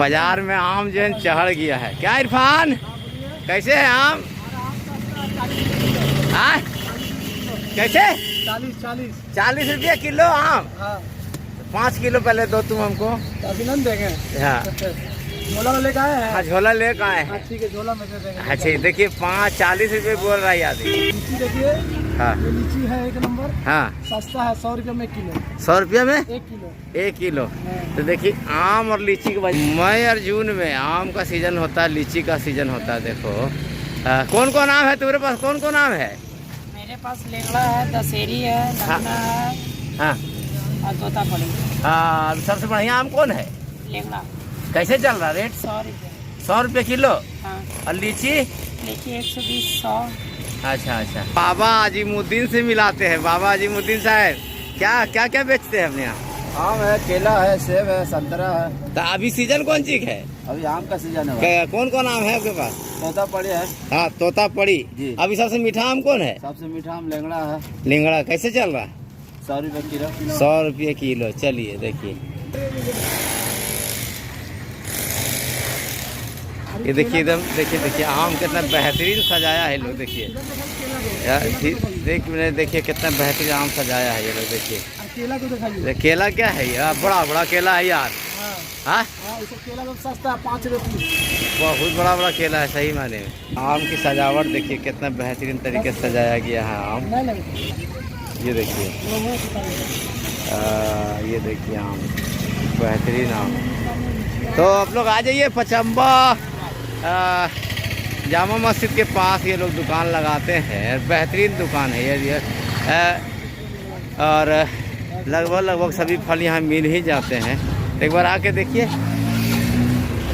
बाजार में आम जो है चढ़ गया है। क्या इरफान, कैसे है आम? हाँ कैसे? 40 रुपये किलो आम। हाँ 5 किलो पहले दो तुम हमको। अभी नहीं देंगे। हाँ झोला में लेकर आए हैं। हाँ झोला लेकर आए हैं। ठीक है झोला में दे देंगे। अच्छा देखिए 40 रुपये बोल रहा है आदमी। लीची देखिए, हाँ ये लीची है 1 नंबर। हाँ सस्ता है, 100 रुपये में किलो। 100 रुपये में 1 किलो। 1 किलो। हाँ। तो देखिए आम और लीची के बाद मई और जून में आम का सीजन होता है, लीची का सीजन होता है। देखो कौन कौन आम है तुम्हारे पास? कौन कौन आम है? मेरे पास लेंगड़ा है, दशहरी है, लखना है हाँ और तोतापुरी। हाँ सबसे बढ़िया आम कौन है? लेंगड़ा कैसे चल रहा रेट? 100 रुपये। 100 रुपये किलो। हाँ और लीची? लीची 120, 100। अच्छा अच्छा। बाबा अजीमुद्दीन से मिलाते हैं। बाबा अजीमुद्दीन साहब क्या क्या बेचते हैं अपने यहाँ? आम है, केला है, सेब है, संतरा है। तो अभी सीजन कौन सी है? अभी आम का सीजन है। कौन कौन आम है आपके पास? तोतापुरी है हाँ तोतापुरी जी। अभी सबसे मीठा आम कौन है? सबसे मीठा आम लेंगड़ा है। लिंगड़ा कैसे चल रहा? 100 रुपये किलो। 100 रुपये किलो। चलिए देखिए ये देखिए एकदम देखिए आम कितना बेहतरीन सजाया है लोग। देखिए यार मैंने देखिए कितना बेहतरीन आम सजाया है ये लोग। देखिए केला को दिखाइए। केला क्या है यार? बड़ा बड़ा केला है यार। हाँ हाँ इसका केला तो सस्ता है, 5 रुपये। बहुत बड़ा बड़ा केला है सही माने में। आम की सजावट देखिए कितना बेहतरीन तरीके से सजाया गया है आम। ये देखिए ये देखिए आम बेहतरीन आम। तो आप लोग आ जाइए पचम्बा जामा मस्जिद के पास ये लोग दुकान लगाते हैं। बेहतरीन दुकान है ये और लगभग सभी फल यहाँ मिल ही जाते हैं। एक बार आके देखिए।